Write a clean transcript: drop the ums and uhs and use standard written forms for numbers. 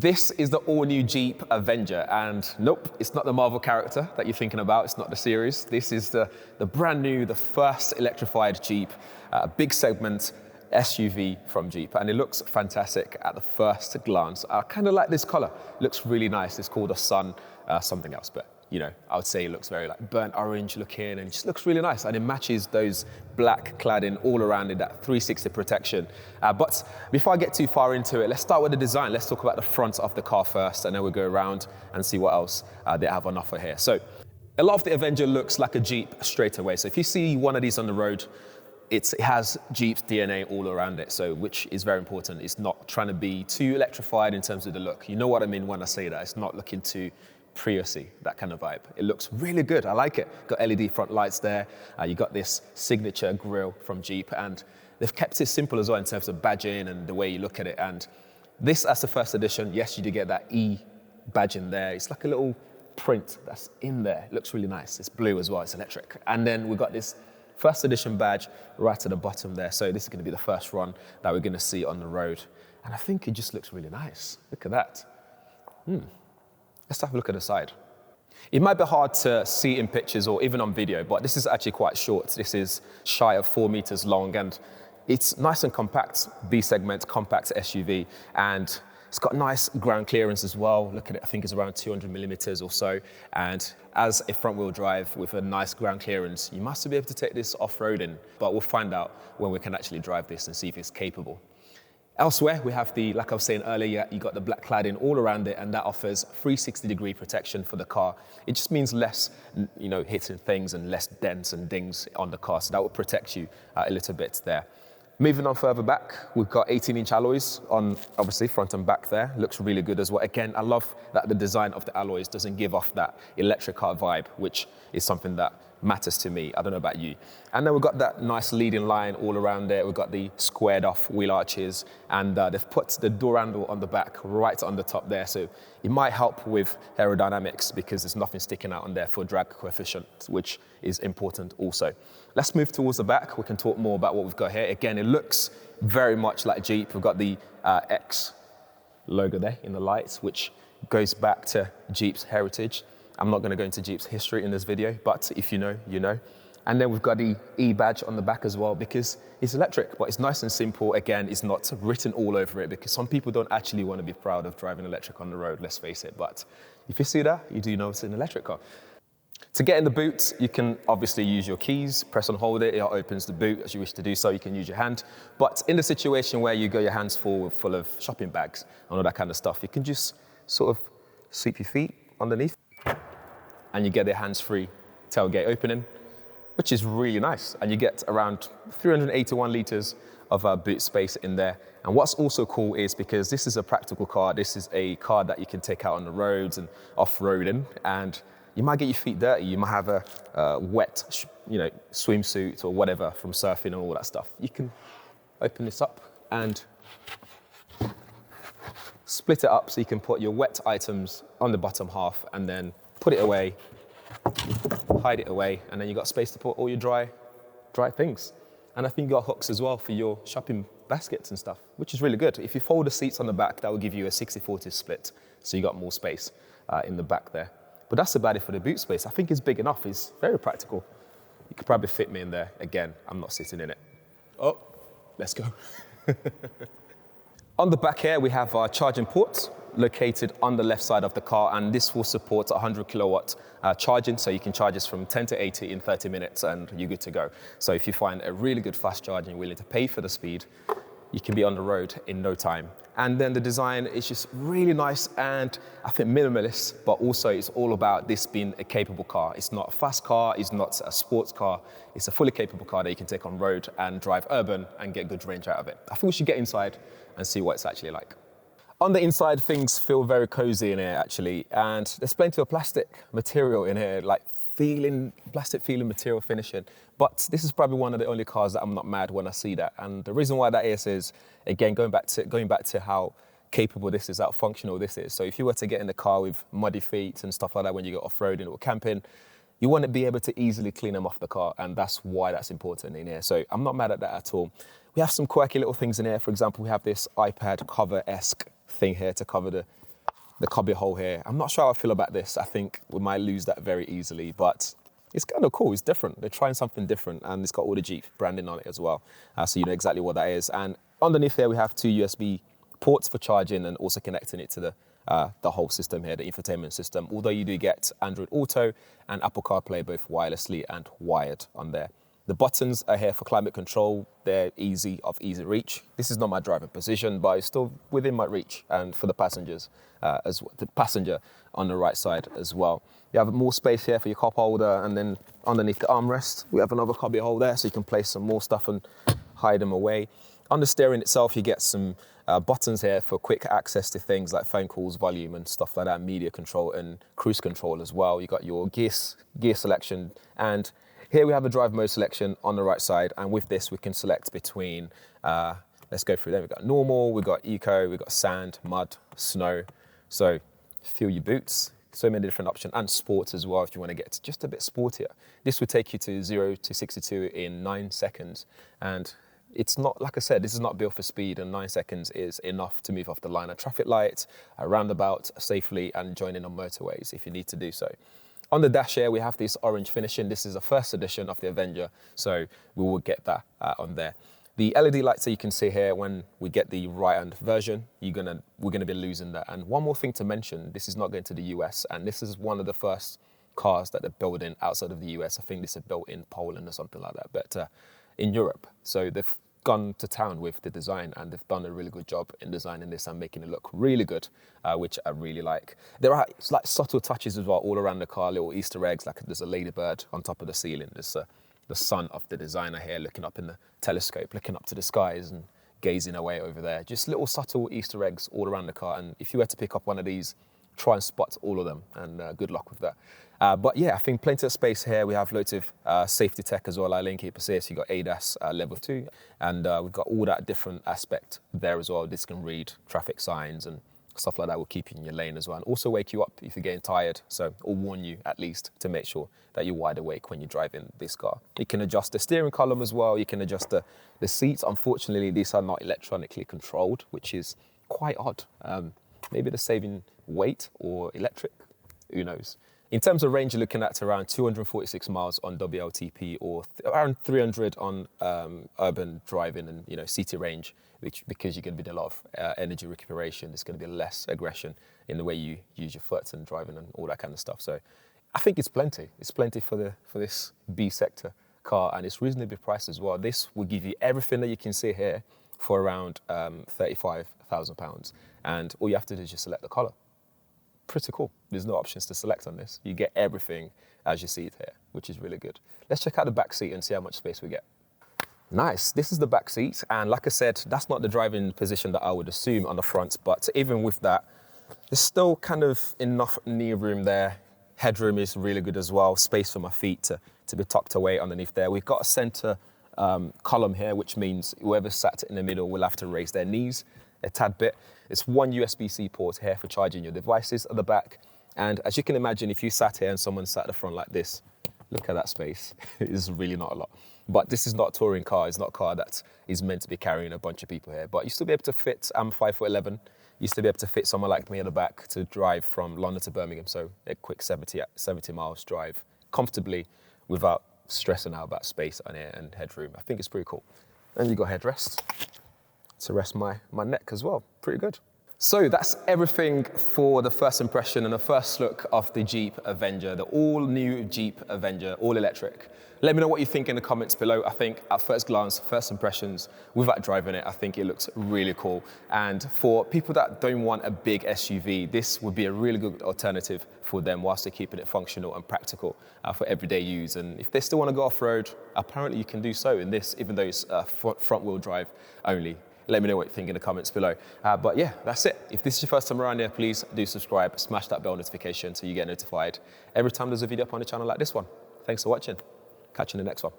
This is the all-new Jeep Avenger, and nope, it's not the Marvel character that you're thinking about, it's not the series. This is the brand new, the first electrified Jeep, big segment SUV from Jeep, and it looks fantastic at the first glance. I kind of like this color, looks really nice. It's called a sun, something else, but you know, I would say it looks very like burnt orange looking and just looks really nice. And it matches those black cladding all around it, that 360 protection. But before I get too far into it, let's start with the design. Let's talk about the front of the car first, and then we'll go around and see what else they have on offer here. So a lot of the Avenger looks like a Jeep straight away. So if you see one of these on the road, it has Jeep's DNA all around it, so which is very important. It's not trying to be too electrified in terms of the look. You know what I mean when I say that. It's not looking too Prius-y, that kind of vibe. It looks really good, I like it. Got LED front lights there. You got this signature grille from Jeep, and they've kept it simple as well in terms of badging and the way you look at it. And this as the first edition, yes, you do get that E badge in there. It's like a little print that's in there. It looks really nice. It's blue as well, it's electric. And then we've got this first edition badge right at the bottom there. So this is gonna be the first run that we're gonna see on the road. And I think it just looks really nice. Look at that. Let's have a look at the side. It might be hard to see in pictures or even on video, but this is actually quite short. This is shy of 4 meters long, and it's nice and compact, B-segment, compact SUV, and it's got nice ground clearance as well. Look at it, I think it's around 200 millimeters or so. And as a front wheel drive with a nice ground clearance, you must be able to take this off-roading, but we'll find out when we can actually drive this and see if it's capable. Elsewhere, we have the, like I was saying earlier, you got the black cladding all around it, and that offers 360-degree protection for the car. It just means less, you know, hitting things and less dents and dings on the car, so that will protect you a little bit there. Moving on further back, we've got 18-inch alloys on, obviously, front and back there. Looks really good as well. Again, I love that the design of the alloys doesn't give off that electric car vibe, which is something that matters to me. I don't know about you. And then we've got that nice leading line all around there. We've got the squared off wheel arches, and they've put the door handle on the back right on the top there. So it might help with aerodynamics because there's nothing sticking out on there for drag coefficient, which is important also. Let's move towards the back. We can talk more about what we've got here. Again, it looks very much like Jeep. We've got the X logo there in the lights, which goes back to Jeep's heritage. I'm not going to go into Jeep's history in this video, but if you know, you know. And then we've got the E badge on the back as well because it's electric, but it's nice and simple. Again, it's not written all over it because some people don't actually want to be proud of driving electric on the road, let's face it. But if you see that, you do know it's an electric car. To get in the boot, you can obviously use your keys, press and hold it, it opens the boot as you wish to do so, you can use your hand. But in the situation where you go your hands full of shopping bags and all that kind of stuff, you can just sort of sweep your feet underneath and you get the hands-free tailgate opening, which is really nice. And you get around 381 liters of boot space in there. And what's also cool is because this is a practical car, this is a car that you can take out on the roads and off-roading, and you might get your feet dirty, you might have a wet, swimsuit or whatever from surfing and all that stuff. You can open this up and split it up so you can put your wet items on the bottom half and then put it away, hide it away, and then you got space to put all your dry things. And I think you got hooks as well for your shopping baskets and stuff, which is really good. If you fold the seats on the back, that will give you a 60-40 split, so you got more space in the back there. But that's about it for the boot space. I think it's big enough, it's very practical. You could probably fit me in there. Again, I'm not sitting in it. Oh, let's go. On the back here, we have our charging port located on the left side of the car, and this will support 100 kilowatt charging, so you can charge this from 10 to 80 in 30 minutes and you're good to go. So if you find a really good fast charge and you're willing to pay for the speed, you can be on the road in no time. And then the design is just really nice and I think minimalist, but also it's all about this being a capable car. It's not a fast car, it's not a sports car, it's a fully capable car that you can take on road and drive urban and get good range out of it. I think we should get inside and see what it's actually like. On the inside, things feel very cozy in here actually, and there's plenty of plastic material in here, like plastic feeling material finishing. But this is probably one of the only cars that I'm not mad when I see that. And the reason why that is again, going back to how capable this is, how functional this is. So if you were to get in the car with muddy feet and stuff like that when you go off-roading or camping, you want to be able to easily clean them off the car, and that's why that's important in here. So I'm not mad at that at all. We have some quirky little things in here. For example, we have this iPad cover-esque thing here to cover the cubby hole here. I'm not sure how I feel about this. I think we might lose that very easily, but it's kind of cool. It's different. They're trying something different, and it's got all the Jeep branding on it as well. So you know exactly what that is. And underneath here, we have 2 USB ports for charging and also connecting it to the whole system here, the infotainment system. Although you do get Android Auto and Apple CarPlay both wirelessly and wired on there. The buttons are here for climate control. They're of easy reach. This is not my driving position, but it's still within my reach. And for the passengers, the passenger on the right side as well. You have more space here for your cup holder, and then underneath the armrest, we have another cubby hole there, so you can place some more stuff and hide them away. On the steering itself, you get some buttons here for quick access to things like phone calls, volume and stuff like that, media control and cruise control as well. You got your gear selection, and here we have a drive mode selection on the right side, and with this we can select between, let's go through them. We've got normal, we've got eco, we've got sand, mud, snow. So fill your boots, so many different options, and sports as well if you want to get just a bit sportier. This would take you to 0 to 62 in 9 seconds. And it's not, like I said, this is not built for speed, and 9 seconds is enough to move off the line of traffic lights, a roundabout safely, and join in on motorways if you need to do so. On the dash here, we have this orange finishing. This is the first edition of the Avenger, so we will get that on there. The LED lights that you can see here, when we get the right-hand version, we're gonna be losing that. And one more thing to mention, this is not going to the US, and this is one of the first cars that they're building outside of the US. I think this is built in Poland or something like that, but in Europe. So they've gone to town with the design, and they've done a really good job in designing this and making it look really good, which I really like. There are like subtle touches as well all around the car, little Easter eggs, like there's a ladybird on top of the ceiling. There's the son of the designer here looking up in the telescope, looking up to the skies and gazing away over there. Just little subtle Easter eggs all around the car, and if you were to pick up one of these, try and spot all of them, and good luck with that. But yeah, I think plenty of space here. We have loads of safety tech as well, like lane keep assist. You got ADAS level 2, and we've got all that different aspect there as well. This can read traffic signs and stuff like that. Will keep you in your lane as well, and also wake you up if you're getting tired. So, or warn you at least to make sure that you're wide awake when you're driving this car. You can adjust the steering column as well. You can adjust the seats. Unfortunately, these are not electronically controlled, which is quite odd. Maybe they're saving weight or electric, who knows. In terms of range, you're looking at around 246 miles on WLTP, or around 300 on urban driving and city range, which because you're going to be doing a lot of energy recuperation, there's going to be less aggression in the way you use your foot and driving and all that kind of stuff. So I think it's plenty. It's plenty for this B sector car, and it's reasonably priced as well. This will give you everything that you can see here for around £35,000, and all you have to do is just select the colour. Pretty cool. There's no options to select on this. You get everything as you see it here, which is really good. Let's check out the back seat and see how much space we get. Nice. This is the back seat, and like I said, that's not the driving position that I would assume on the front, but even with that, there's still kind of enough knee room there. Headroom is really good as well. Space for my feet to be tucked away underneath there. We've got a center column here, which means whoever sat in the middle will have to raise their knees a tad bit. It's one USB-C port here for charging your devices at the back. And as you can imagine, if you sat here and someone sat at the front like this, look at that space. It's really not a lot. But this is not a touring car. It's not a car that is meant to be carrying a bunch of people here. But you still be able to fit, I'm 5'11", you still be able to fit someone like me at the back to drive from London to Birmingham. So a quick 70 miles drive comfortably without stressing out about space on here and headroom. I think it's pretty cool. And you got headrest to rest my neck as well. Pretty good. So that's everything for the first impression and the first look of the Jeep Avenger, the all-new Jeep Avenger, all electric. Let me know what you think in the comments below. I think at first glance, first impressions, without driving it, I think it looks really cool. And for people that don't want a big SUV, this would be a really good alternative for them whilst they're keeping it functional and practical for everyday use. And if they still want to go off-road, apparently you can do so in this, even though it's front-wheel drive only. Let me know what you think in the comments below. But yeah, that's it. If this is your first time around here, please do subscribe, smash that bell notification so you get notified every time there's a video up on the channel like this one. Thanks for watching. Catch you in the next one.